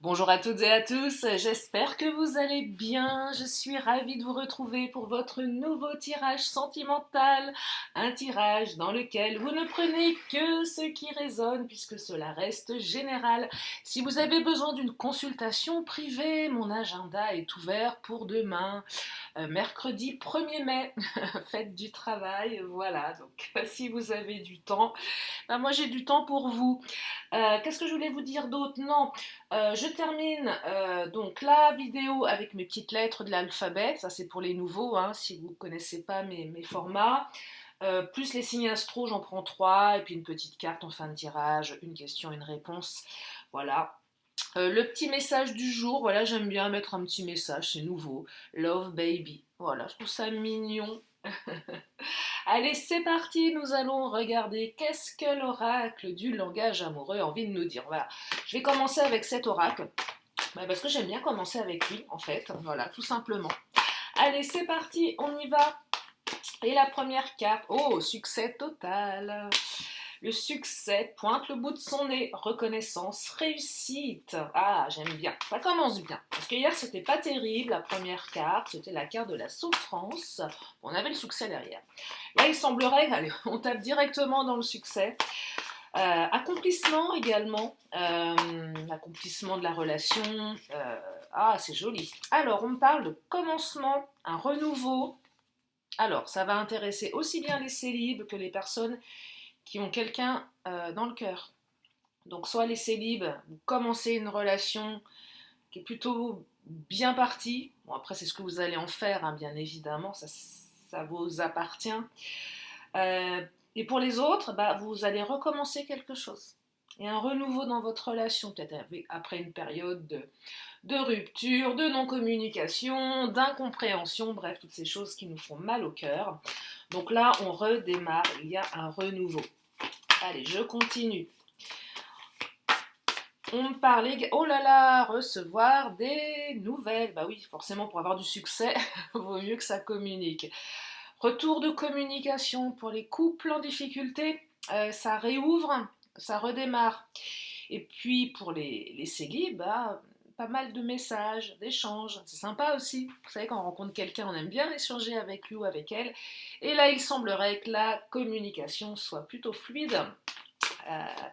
Bonjour à toutes et à tous, j'espère que vous allez bien. Je suis ravie de vous retrouver pour votre nouveau tirage sentimental. Un tirage dans lequel vous ne prenez que ce qui résonne puisque cela reste général. Si vous avez besoin d'une consultation privée, mon agenda est ouvert pour demain, mercredi 1er mai, fête du travail. Voilà, donc si vous avez du temps, ben moi j'ai du temps pour vous. Qu'est-ce que je voulais vous dire d'autre? Non, je termine donc la vidéo avec mes petites lettres de l'alphabet. Ça c'est pour les nouveaux, hein, si vous ne connaissez pas mes formats. Plus les signes astro, j'en prends 3, et puis une petite carte en fin de tirage, une question, une réponse. Voilà. Le petit message du jour, voilà, j'aime bien mettre un petit message, c'est nouveau. Love baby. Voilà, je trouve ça mignon. Allez, c'est parti, nous allons regarder qu'est-ce que l'oracle du langage amoureux a envie de nous dire. Voilà, je vais commencer avec cet oracle, parce que j'aime bien commencer avec lui, en fait, voilà, tout simplement. Allez, c'est parti, on y va. Et la première carte, oh, succès total. Le succès pointe le bout de son nez, reconnaissance, réussite. Ah, j'aime bien, ça commence bien. Parce que hier, c'était pas terrible, la première carte, c'était la carte de la souffrance. On avait le succès derrière. Là, il semblerait, allez, on tape directement dans le succès. Accomplissement également, accomplissement de la relation. Ah, c'est joli. Alors, on parle de commencement, un renouveau. Alors, ça va intéresser aussi bien les célibes que les personnes qui ont quelqu'un dans le cœur. Donc soit les célibes, vous commencez une relation qui est plutôt bien partie. Bon, après, c'est ce que vous allez en faire, hein, bien évidemment, ça vous appartient. Et pour les autres, vous allez recommencer quelque chose. Il y a un renouveau dans votre relation, peut-être après une période de rupture, de non-communication, d'incompréhension, bref, toutes ces choses qui nous font mal au cœur. Donc là, on redémarre, il y a un renouveau. Allez, je continue. On me parlait, oh là là, recevoir des nouvelles. Bah oui, forcément, pour avoir du succès, il vaut mieux que ça communique. Retour de communication pour les couples en difficulté, ça réouvre, ça redémarre. Et puis pour les célibes, pas mal de messages, d'échanges, c'est sympa aussi. Vous savez, quand on rencontre quelqu'un, on aime bien échanger avec lui ou avec elle. Et là, il semblerait que la communication soit plutôt fluide,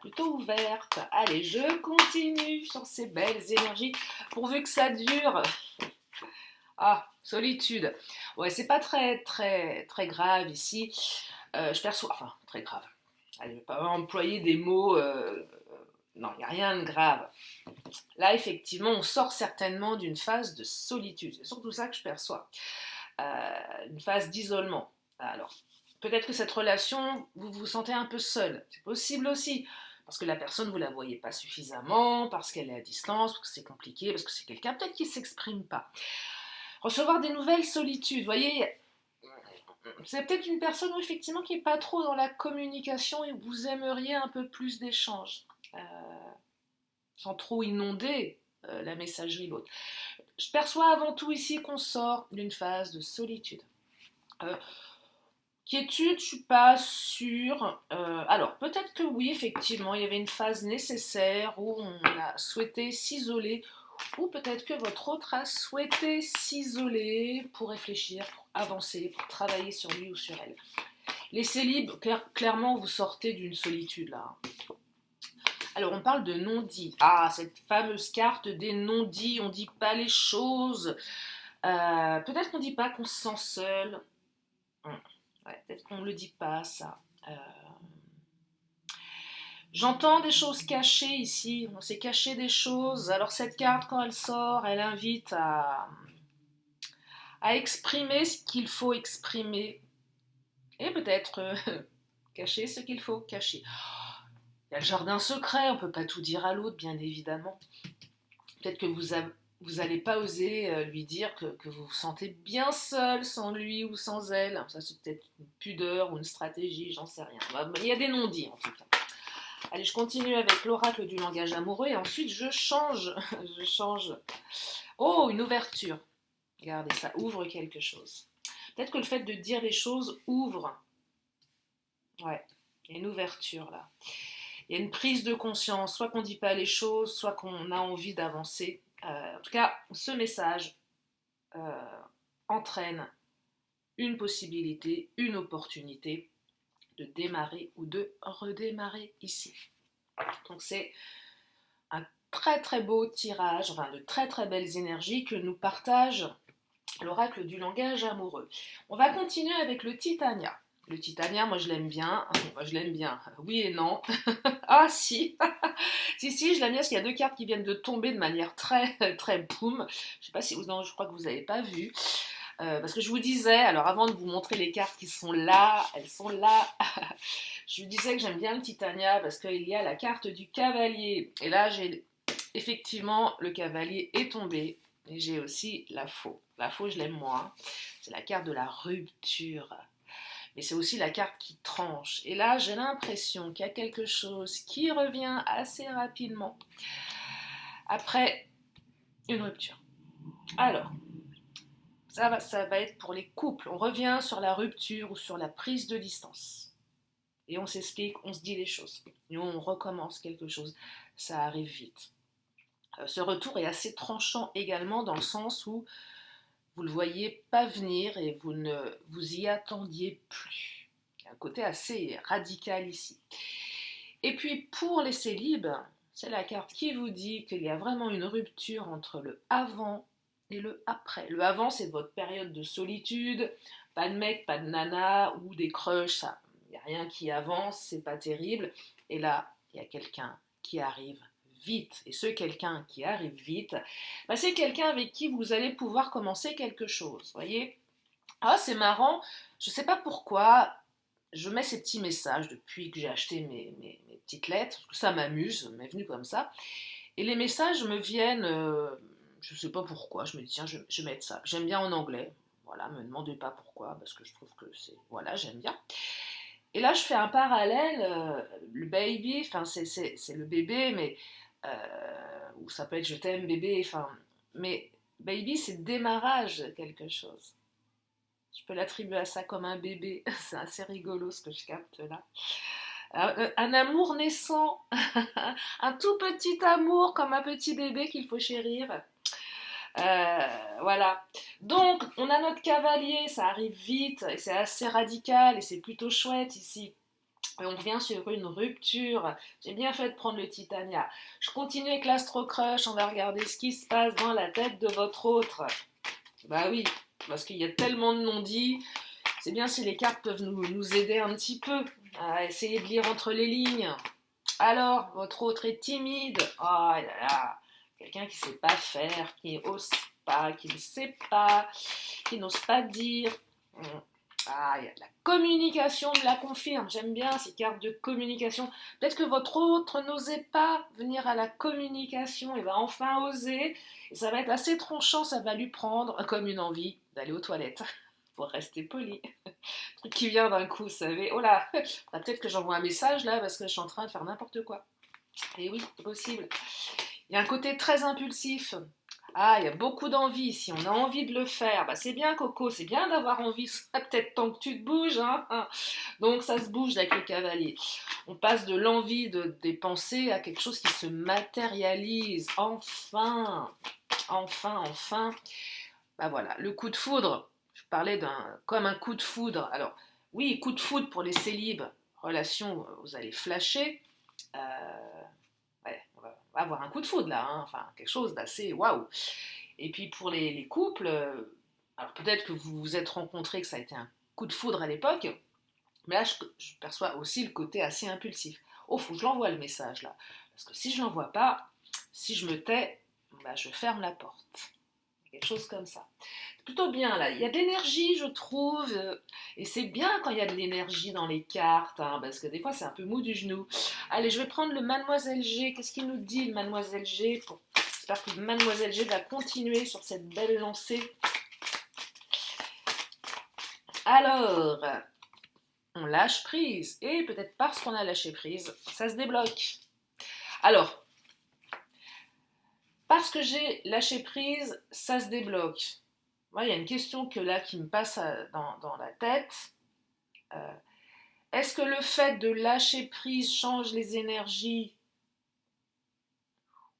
plutôt ouverte. Allez, je continue sur ces belles énergies, pourvu que ça dure. Ah, solitude. Ouais, c'est pas très, très, très grave ici. Je perçois, enfin, très grave. Allez, je vais pas employer des mots. Non, il n'y a rien de grave. Là, effectivement, on sort certainement d'une phase de solitude. C'est surtout ça que je perçois. Une phase d'isolement. Alors, peut-être que cette relation, vous vous sentez un peu seul. C'est possible aussi. Parce que la personne, vous ne la voyez pas suffisamment, parce qu'elle est à distance, parce que c'est compliqué, parce que c'est quelqu'un peut-être qui ne s'exprime pas. Recevoir des nouvelles solitudes, vous voyez, c'est peut-être une personne effectivement qui n'est pas trop dans la communication et vous aimeriez un peu plus d'échanges, sans trop inonder la messagerie l'autre. Je perçois avant tout ici qu'on sort d'une phase de solitude. Quiétude, je suis pas sûre. Alors, peut-être que oui, effectivement, il y avait une phase nécessaire où on a souhaité s'isoler, ou peut-être que votre autre a souhaité s'isoler pour réfléchir, pour avancer, pour travailler sur lui ou sur elle. Les célibes, clairement, vous sortez d'une solitude là. Alors, on parle de non-dit. Ah, cette fameuse carte des non-dits, on dit pas les choses. Peut-être qu'on dit pas qu'on se sent seul. Ouais, peut-être qu'on ne le dit pas, ça. J'entends des choses cachées ici. On s'est caché des choses. Alors cette carte, quand elle sort, elle invite à exprimer ce qu'il faut exprimer. Et peut-être cacher ce qu'il faut cacher. Il y a le jardin secret, on ne peut pas tout dire à l'autre, bien évidemment. Peut-être que vous n'allez pas oser lui dire que vous vous sentez bien seul sans lui ou sans elle. Ça, c'est peut-être une pudeur ou une stratégie, j'en sais rien. Il y a des non-dits, en tout cas. Allez, je continue avec l'oracle du langage amoureux et ensuite je change. Je change. Oh, une ouverture. Regardez, ça ouvre quelque chose. Peut-être que le fait de dire les choses ouvre. Ouais, il y a une ouverture là. Il y a une prise de conscience, soit qu'on ne dit pas les choses, soit qu'on a envie d'avancer. En tout cas, ce message entraîne une possibilité, une opportunité de démarrer ou de redémarrer ici. Donc c'est un très très beau tirage, enfin de très très belles énergies que nous partage l'oracle du langage amoureux. On va continuer avec le Titania. Le Titania, moi je l'aime bien. Moi je l'aime bien. Oui et non. Ah si. Si, je l'aime bien parce qu'il y a deux cartes qui viennent de tomber de manière très très boum. Je sais pas si vous, non, je crois que vous n'avez pas vu. Parce que je vous disais, alors avant de vous montrer les cartes qui sont là, elles sont là. Je vous disais que j'aime bien le Titania parce qu'il y a la carte du cavalier. Et là, j'ai effectivement, le cavalier est tombé. Et j'ai aussi la faux. La faux, je l'aime moins. C'est la carte de la rupture. Mais c'est aussi la carte qui tranche. Et là, j'ai l'impression qu'il y a quelque chose qui revient assez rapidement après une rupture. Alors, ça va être pour les couples. On revient sur la rupture ou sur la prise de distance. Et on s'explique, on se dit les choses. Et on recommence quelque chose. Ça arrive vite. Ce retour est assez tranchant également dans le sens où vous ne le voyez pas venir et vous ne vous y attendiez plus. Il y a un côté assez radical ici. Et puis pour les célibes, c'est la carte qui vous dit qu'il y a vraiment une rupture entre le avant et le après. Le avant, c'est votre période de solitude, pas de mec, pas de nana ou des crushs, ça, il n'y a rien qui avance, c'est pas terrible. Et là, il y a quelqu'un qui arrive vite. Et ce quelqu'un qui arrive vite, bah, c'est quelqu'un avec qui vous allez pouvoir commencer quelque chose. Voyez? Ah, c'est marrant, je ne sais pas pourquoi, je mets ces petits messages depuis que j'ai acheté mes petites lettres, parce que ça m'amuse, ça m'est venu comme ça. Et les messages me viennent, je ne sais pas pourquoi, je me dis tiens, je vais mettre ça. J'aime bien en anglais, voilà, me demandez pas pourquoi, parce que je trouve que c'est, voilà, j'aime bien. Et là, je fais un parallèle, le baby, enfin, c'est le bébé, mais, ou ça peut être je t'aime bébé, enfin, mais baby, c'est démarrage quelque chose. Je peux l'attribuer à ça comme un bébé, c'est assez rigolo ce que je capte là. Un amour naissant, un tout petit amour comme un petit bébé qu'il faut chérir. Voilà. Donc, on a notre cavalier, ça arrive vite, et c'est assez radical, et c'est plutôt chouette ici. Et on revient sur une rupture. J'ai bien fait de prendre le Titania. Je continue avec l'Astro Crush, on va regarder ce qui se passe dans la tête de votre autre. Bah oui, parce qu'il y a tellement de non-dits. C'est bien si les cartes peuvent nous aider un petit peu à essayer de lire entre les lignes. Alors, votre autre est timide. Oh là là, quelqu'un qui ne sait pas faire, qui n'ose pas, qui ne sait pas, qui n'ose pas dire. Ah, il y a de la communication, me la confirme. J'aime bien ces cartes de communication. Peut-être que votre autre n'osait pas venir à la communication et va enfin oser. Et ça va être assez tranchant, ça va lui prendre comme une envie d'aller aux toilettes. Pour rester poli. Truc qui vient d'un coup, vous savez. Oh là, peut-être que j'envoie un message là parce que je suis en train de faire n'importe quoi. Et oui, c'est possible. Il y a un côté très impulsif. Ah, il y a beaucoup d'envie. Si on a envie de le faire, bah c'est bien Coco, c'est bien d'avoir envie. Ça peut-être tant que tu te bouges. Hein. Donc ça se bouge avec le cavalier. On passe de l'envie de dépenser à quelque chose qui se matérialise. Enfin, enfin. Bah voilà, le coup de foudre. Je parlais comme un coup de foudre. Alors oui, coup de foudre pour les célibes. Relation, vous allez flasher. Ouais, on va avoir un coup de foudre là, hein. Enfin quelque chose d'assez waouh. Et puis pour les couples, alors peut-être que vous vous êtes rencontrés, que ça a été un coup de foudre à l'époque, mais là je perçois aussi le côté assez impulsif. Oh, faut que je l'envoie le message là, parce que si je l'envoie pas, si je me tais, bah, je ferme la porte. Quelque chose comme ça. C'est plutôt bien là. Il y a de l'énergie, je trouve. Et c'est bien quand il y a de l'énergie dans les cartes, hein, parce que des fois c'est un peu mou du genou. Allez, je vais prendre le Mademoiselle G. Qu'est-ce qu'il nous dit, le Mademoiselle G J'espère que Mademoiselle G va continuer sur cette belle lancée. Alors, on lâche prise. Et peut-être parce qu'on a lâché prise, ça se débloque. Alors, parce que j'ai lâché prise, ça se débloque. Moi, il y a une question qui me passe dans la tête. Est-ce que le fait de lâcher prise change les énergies?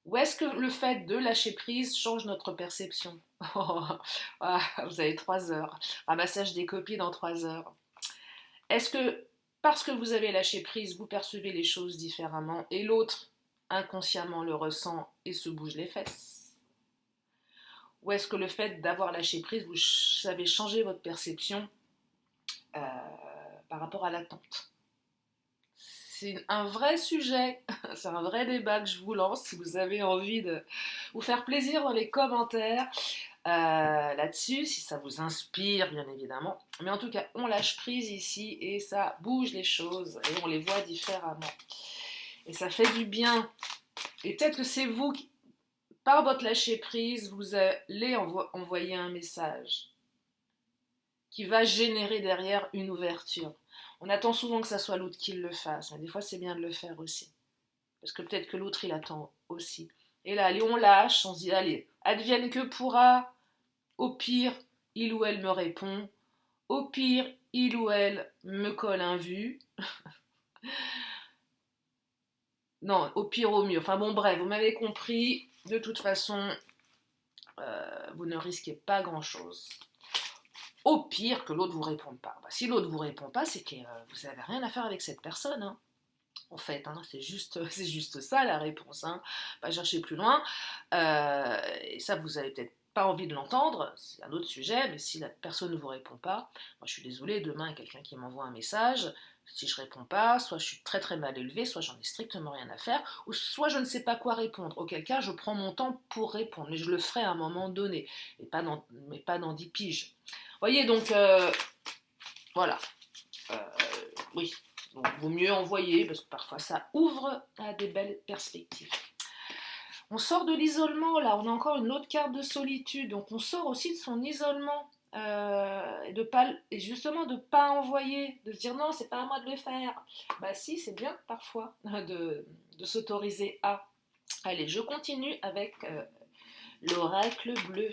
Ou est-ce que le fait de lâcher prise change notre perception? Ah, vous avez 3 heures. Ramassage des copies dans 3 heures. Est-ce que parce que vous avez lâché prise, vous percevez les choses différemment et l'autre inconsciemment le ressent et se bouge les fesses? Ou est-ce que le fait d'avoir lâché prise, vous savez changer votre perception euh, par rapport à l'attente? C'est un vrai sujet, c'est un vrai débat que je vous lance si vous avez envie de vous faire plaisir dans les commentaires là-dessus, si ça vous inspire bien évidemment. Mais en tout cas, on lâche prise ici et ça bouge les choses et on les voit différemment. Et ça fait du bien. Et peut-être que c'est vous qui, par votre lâcher prise, vous allez envoyer un message qui va générer derrière une ouverture. On attend souvent que ça soit l'autre qui le fasse, mais des fois c'est bien de le faire aussi. Parce que peut-être que l'autre il attend aussi. Et là, allez, on lâche, on se dit, allez, advienne que pourra, au pire, il ou elle me répond, au pire, il ou elle me colle un vu. Non, au pire, au mieux. Enfin bon, bref, vous m'avez compris. De toute façon, vous ne risquez pas grand-chose. Au pire, que l'autre vous réponde pas. Bah, si l'autre vous répond pas, c'est que vous n'avez rien à faire avec cette personne. Hein. En fait, hein, c'est juste ça la réponse. Hein. Pas chercher plus loin. Et ça, vous avez peut-être pas envie de l'entendre, c'est un autre sujet, mais si la personne ne vous répond pas, moi je suis désolée, demain il y a quelqu'un qui m'envoie un message, si je réponds pas, soit je suis très très mal élevée, soit j'en ai strictement rien à faire, ou soit je ne sais pas quoi répondre, auquel cas je prends mon temps pour répondre, mais je le ferai à un moment donné, mais pas dans 10 piges. Vous voyez, donc, voilà, euh, oui, donc vaut mieux envoyer, parce que parfois ça ouvre à des belles perspectives. On sort de l'isolement, là, on a encore une autre carte de solitude, donc on sort aussi de son isolement, et justement de ne pas envoyer, de se dire non, c'est pas à moi de le faire. Bah si, c'est bien parfois de s'autoriser à. Allez, je continue avec l'oracle bleu.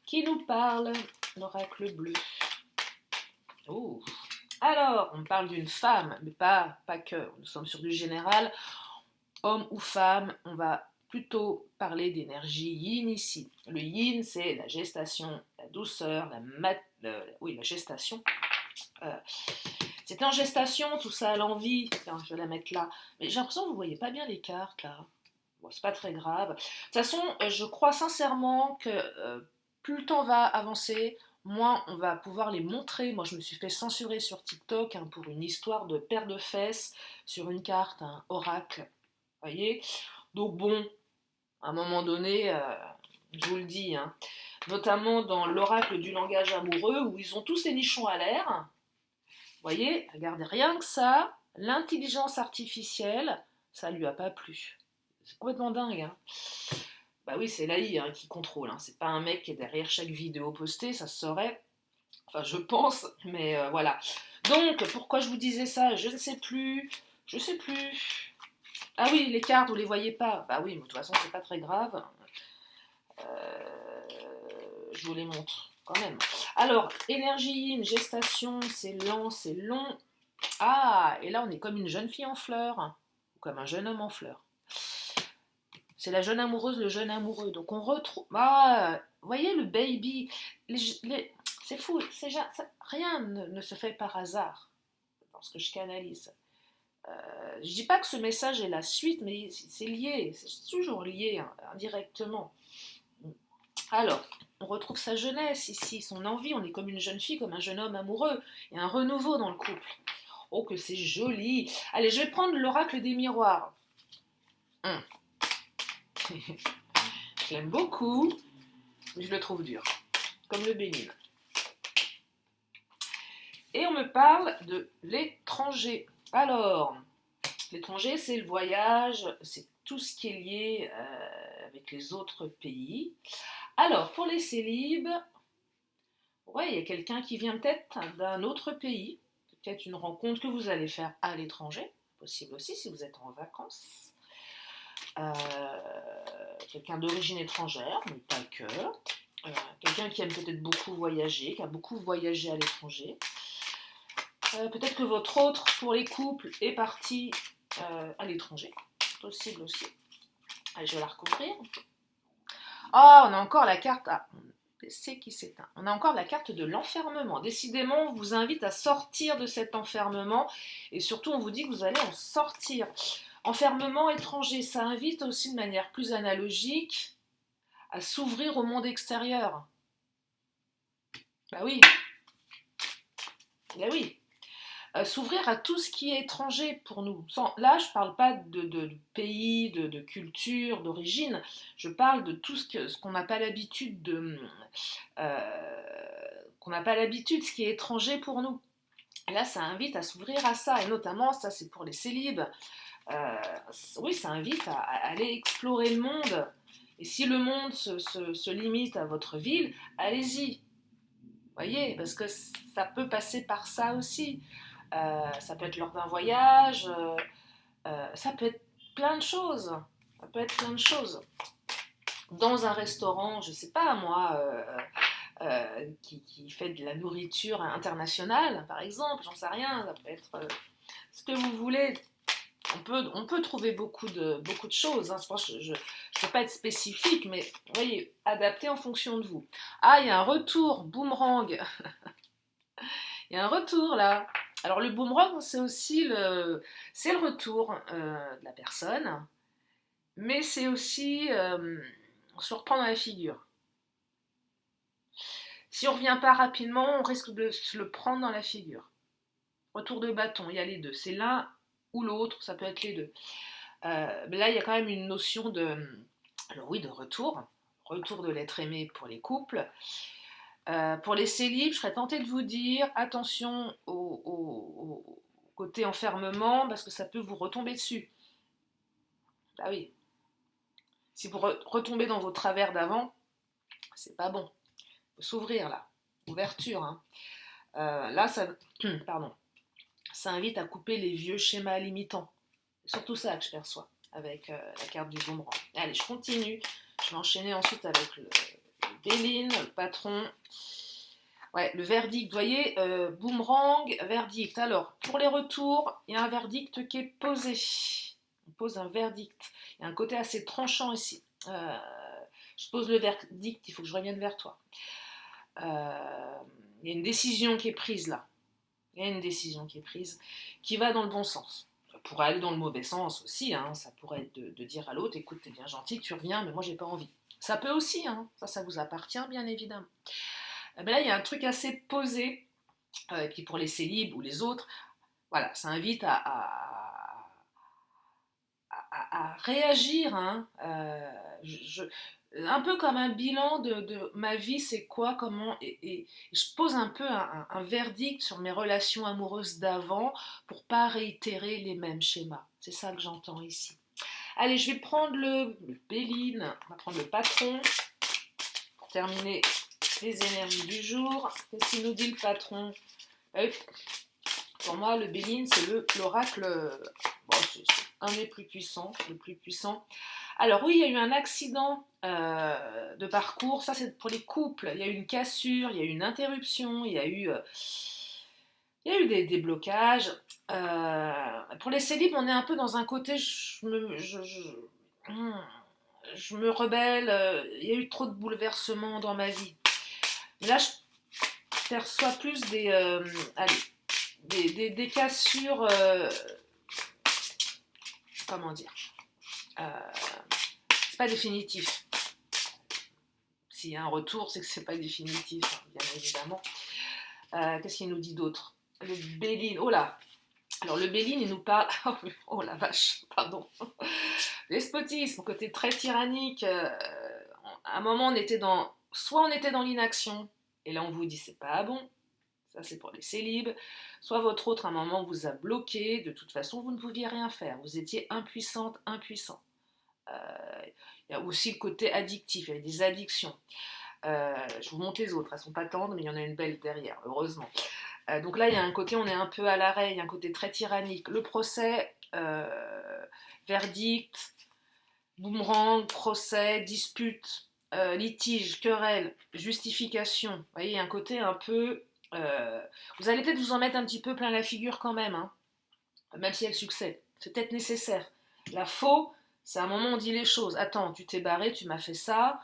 Qui nous parle, l'oracle bleu? Oh. Alors, on parle d'une femme, mais pas que, nous sommes sur du général. Homme ou femme, on va plutôt parler d'énergie yin ici. Le yin, c'est la gestation, la douceur, la gestation. C'était en gestation, tout ça à l'envie. Tiens, je vais la mettre là. Mais j'ai l'impression que vous ne voyez pas bien les cartes, là. Bon, c'est pas très grave. De toute façon, je crois sincèrement que plus le temps va avancer, moins on va pouvoir les montrer. Moi, je me suis fait censurer sur TikTok hein, pour une histoire de paire de fesses sur une carte, un oracle. Voyez. Donc bon, à un moment donné, je vous le dis, hein, notamment dans l'oracle du langage amoureux, où ils ont tous les nichons à l'air. Voyez, regardez, rien que ça, l'intelligence artificielle, ça lui a pas plu. C'est complètement dingue. Hein. Bah oui, c'est l'AI hein, qui contrôle. Hein. C'est pas un mec qui est derrière chaque vidéo postée, ça se saurait. Enfin, je pense, mais voilà. Donc, pourquoi je vous disais ça? Je ne sais plus. Je sais plus. Ah oui, les cartes, vous les voyez pas. Bah oui, mais de toute façon, c'est pas très grave. Je vous les montre quand même. Alors, énergie yin, gestation, c'est lent, c'est long. Ah, et là, on est comme une jeune fille en fleurs, ou comme un jeune homme en fleurs. C'est la jeune amoureuse, le jeune amoureux. Donc, on retrouve. Ah, vous voyez le baby. C'est fou, rien ne se fait par hasard dans ce que je canalise. Je dis pas que ce message est la suite, mais c'est lié, c'est toujours lié hein, indirectement. Alors, on retrouve sa jeunesse ici, son envie, on est comme une jeune fille, comme un jeune homme amoureux, il y a un renouveau dans le couple. Oh que c'est joli. Allez, je vais prendre l'oracle des miroirs. Je l'aime beaucoup, mais je le trouve dur, comme le bénin. Et on me parle de l'étranger. Alors, l'étranger, c'est le voyage, c'est tout ce qui est lié avec les autres pays. Alors, pour les célibes, ouais, il y a quelqu'un qui vient peut-être d'un autre pays, peut-être une rencontre que vous allez faire à l'étranger, possible aussi si vous êtes en vacances. Quelqu'un d'origine étrangère, mais pas que. Quelqu'un qui aime peut-être beaucoup voyager, qui a beaucoup voyagé à l'étranger. Peut-être que votre autre, pour les couples, est parti à l'étranger. Possible aussi. Allez, je vais la recouvrir. Ah, on a encore la carte. Ah, c'est qui s'éteint. On a encore la carte de l'enfermement. Décidément, on vous invite à sortir de cet enfermement. Et surtout, on vous dit que vous allez en sortir. Enfermement étranger, ça invite aussi de manière plus analogique à s'ouvrir au monde extérieur. Bah oui. Bah oui. S'ouvrir à tout ce qui est étranger pour nous. Là, je ne parle pas de pays, de culture, d'origine. Je parle de tout ce qu'on n'a pas l'habitude ce qui est étranger pour nous. Et là, ça invite à s'ouvrir à ça. Et notamment, ça, c'est pour les célibes. Oui, ça invite à aller explorer le monde. Et si le monde se limite à votre ville, allez-y. Voyez, parce que ça peut passer par ça aussi. Ça peut être lors d'un voyage, ça peut être plein de choses. Ça peut être plein de choses. Dans un restaurant, je sais pas moi, qui fait de la nourriture internationale, par exemple, j'en sais rien, ça peut être ce que vous voulez. On peut trouver beaucoup de choses. Hein. Je ne peux pas être spécifique, mais vous voyez, adapté en fonction de vous. Ah, il y a un retour, boomerang. Il y a un retour là. Alors le boomerang, c'est aussi c'est le retour de la personne, mais c'est aussi on se reprend dans la figure. Si on ne revient pas rapidement, on risque de se le prendre dans la figure. Retour de bâton, il y a les deux. C'est l'un ou l'autre, ça peut être les deux. Mais là, il y a quand même une notion alors oui, de retour. Retour de l'être aimé pour les couples. Pour les célibes, je serais tentée de vous dire attention au côté enfermement parce que ça peut vous retomber dessus. Ah oui. Si vous retombez dans vos travers d'avant, c'est pas bon. Il faut s'ouvrir là. Ouverture. Hein. Là, ça invite à couper les vieux schémas limitants. C'est surtout ça que je perçois avec la carte du boomerang. Allez, je continue. Je vais enchaîner ensuite avec le Béline, le patron. Ouais, le verdict, vous voyez, boomerang, verdict. Alors, pour les retours, il y a un verdict qui est posé. On pose un verdict. Il y a un côté assez tranchant ici. Je pose le verdict, il faut que je revienne vers toi. Il y a une décision qui est prise là. Il y a une décision qui est prise qui va dans le bon sens. Ça pourrait aller dans le mauvais sens aussi. Hein. Ça pourrait être de dire à l'autre, écoute, t'es bien gentil, tu reviens, mais moi j'ai pas envie. Ça peut aussi, hein. Ça vous appartient bien évidemment. Ben là, il y a un truc assez posé, et puis pour les célibes ou les autres, voilà, ça invite à réagir. Hein. Un peu comme un bilan de ma vie, c'est quoi, comment, et je pose un peu un verdict sur mes relations amoureuses d'avant pour pas réitérer les mêmes schémas. C'est ça que j'entends ici. Allez, je vais prendre le Béline, on va prendre le patron pour terminer les énergies du jour. Qu'est-ce qu'il nous dit le patron? Pour moi, le Béline, c'est l'oracle. Bon, c'est un des plus puissants, le plus puissant. Alors oui, il y a eu un accident de parcours. Ça, c'est pour les couples. Il y a eu une cassure, il y a eu une interruption, il y a eu des blocages. Pour les célibes, on est un peu dans un côté. Je me rebelle. Il y a eu trop de bouleversements dans ma vie. Mais là, je perçois plus des cassures, comment dire, c'est pas définitif. S'il y a un retour, c'est que c'est pas définitif, hein, bien évidemment. Qu'est-ce qu'il nous dit d'autre? Le Béline, oh là. Alors le Béline, il nous parle, oh la vache, pardon. Despotisme, côté très tyrannique. À un moment, soit on était dans l'inaction, et là on vous dit c'est pas bon. Ça, c'est pour les célibes. Soit votre autre, à un moment, vous a bloqué. De toute façon, vous ne pouviez rien faire. Vous étiez impuissante, impuissant. Il y a aussi le côté addictif. Il y a des addictions. Je vous montre les autres. Elles ne sont pas tendres, mais il y en a une belle derrière, heureusement. Donc là, il y a un côté, on est un peu à l'arrêt. Il y a un côté très tyrannique. Le procès, verdict, boomerang, procès, dispute, litige, querelle, justification. Vous voyez, il y a un côté un peu Vous allez peut-être vous en mettre un petit peu plein la figure quand même, hein, même si elle succède. C'est peut-être nécessaire. La faux, c'est un moment où on dit les choses. Attends, tu t'es barré, tu m'as fait ça.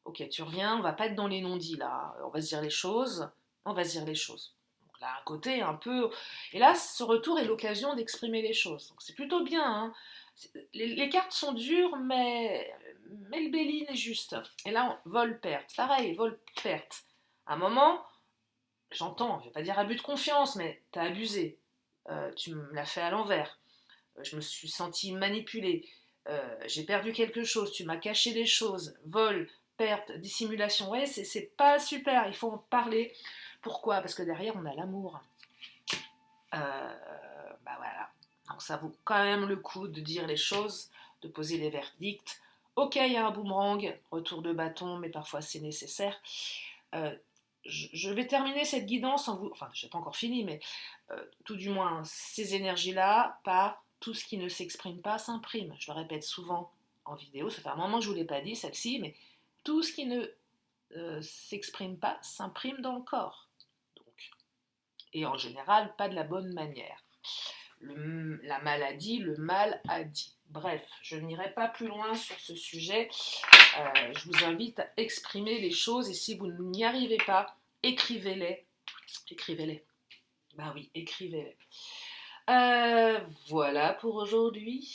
Ok, tu reviens, on va pas être dans les non-dits là. On va se dire les choses. On va se dire les choses. Donc là, un côté un peu. Et là, ce retour est l'occasion d'exprimer les choses. Donc c'est plutôt bien, hein. Les cartes sont dures, mais le béline est juste. Et là, vol-perte. Pareil, vol-perte. À un moment, j'entends, je vais pas dire abus de confiance, mais t'as abusé. Tu me l'as fait à l'envers. Je me suis sentie manipulée. J'ai perdu quelque chose. Tu m'as caché des choses. Vol, perte, dissimulation. Ouais, c'est pas super. Il faut en parler. Pourquoi? Parce que derrière, on a l'amour. Bah voilà. Donc ça vaut quand même le coup de dire les choses, de poser les verdicts. Ok, il y a un boomerang, retour de bâton, mais parfois c'est nécessaire. Euh, je vais terminer cette guidance en vous... Enfin, je n'ai pas encore fini, mais tout du moins, ces énergies-là, par tout ce qui ne s'exprime pas s'imprime. Je le répète souvent en vidéo, ça fait un moment que je ne vous l'ai pas dit, celle-ci, mais tout ce qui ne s'exprime pas s'imprime dans le corps. Donc, et en général, pas de la bonne manière. La maladie, le mal a dit. Bref, je n'irai pas plus loin sur ce sujet. Je vous invite à exprimer les choses et si vous n'y arrivez pas, écrivez-les. Écrivez-les. Ben oui, écrivez-les. Voilà pour aujourd'hui.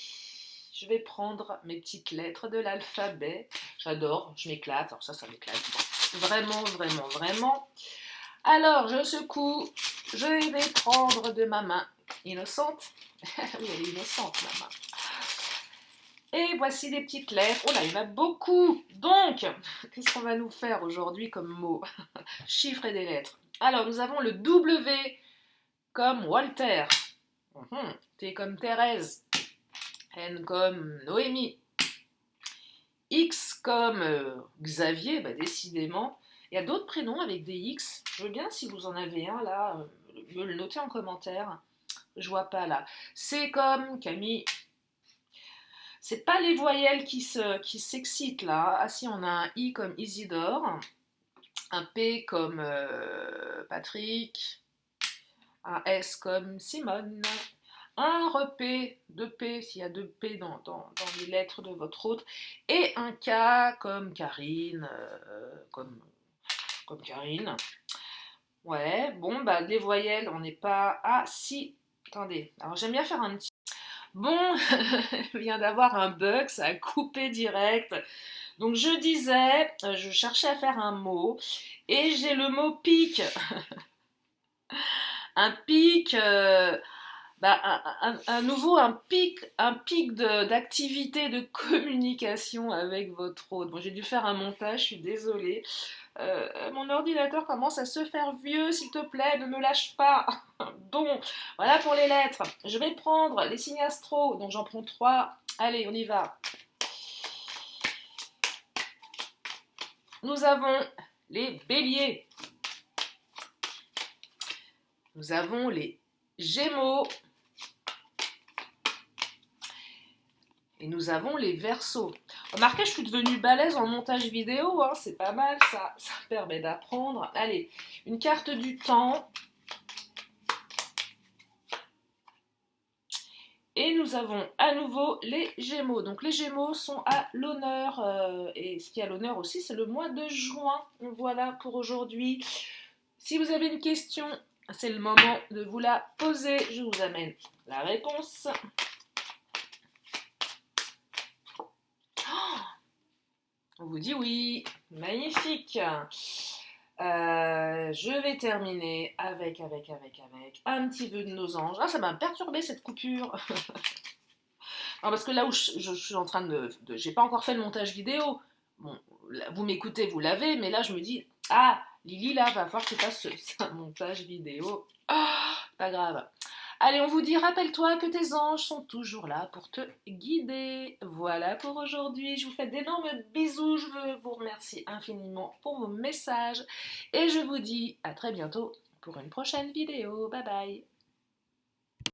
Je vais prendre mes petites lettres de l'alphabet. J'adore, je m'éclate. Alors ça m'éclate. Vraiment, vraiment, vraiment. Alors, je secoue. Je vais prendre de ma main innocente. Oui, elle est innocente, ma main. Et voici les petites lettres. Oh là, il y en a beaucoup. Donc, qu'est-ce qu'on va nous faire aujourd'hui comme mot? Chiffres et des lettres. Alors, nous avons le W comme Walter. T comme Thérèse. N comme Noémie. X comme Xavier, bah décidément. Il y a d'autres prénoms avec des X. Je veux bien, si vous en avez un là, me le noter en commentaire. Je vois pas là. C comme Camille. C'est pas les voyelles qui s'excitent là. Ah si, on a un I comme Isidore. Un P comme Patrick. Un S comme Simone. Un repé, deux P, s'il y a deux P dans les lettres de votre autre, et un K comme Karine, comme Karine. Ouais, bon, bah les voyelles, on n'est pas... Ah, si, attendez, alors j'aime bien faire un petit... Bon, je viens d'avoir un bug, ça a coupé direct. Donc je disais, je cherchais à faire un mot, et j'ai le mot pic. Un pic... Bah, un pic d'activité, de communication avec votre hôte. Bon, j'ai dû faire un montage, je suis désolée. Mon ordinateur commence à se faire vieux, s'il te plaît, ne me lâche pas. Bon, voilà pour les lettres. Je vais prendre les signes astro, donc j'en prends 3. Allez, on y va. Nous avons les béliers. Nous avons les gémeaux. Et nous avons les verseaux. Remarquez, je suis devenue balèze en montage vidéo, hein, c'est pas mal, ça permet d'apprendre. Allez, une carte du temps. Et nous avons à nouveau les Gémeaux. Donc les Gémeaux sont à l'honneur. Et ce qui est à l'honneur aussi, c'est le mois de juin. Voilà pour aujourd'hui. Si vous avez une question, c'est le moment de vous la poser. Je vous amène la réponse. On vous dit oui, magnifique. Je vais terminer avec un petit vœu de nos anges. Ah, ça m'a perturbé cette coupure. Non, parce que là où je suis en train j'ai pas encore fait le montage vidéo. Bon, vous m'écoutez, vous l'avez, mais là je me dis, ah, Lily, là, va falloir que tu fasses un montage vidéo. Ah, pas grave. Allez, on vous dit, rappelle-toi que tes anges sont toujours là pour te guider. Voilà pour aujourd'hui. Je vous fais d'énormes bisous. Je vous remercie infiniment pour vos messages. Et je vous dis à très bientôt pour une prochaine vidéo. Bye bye.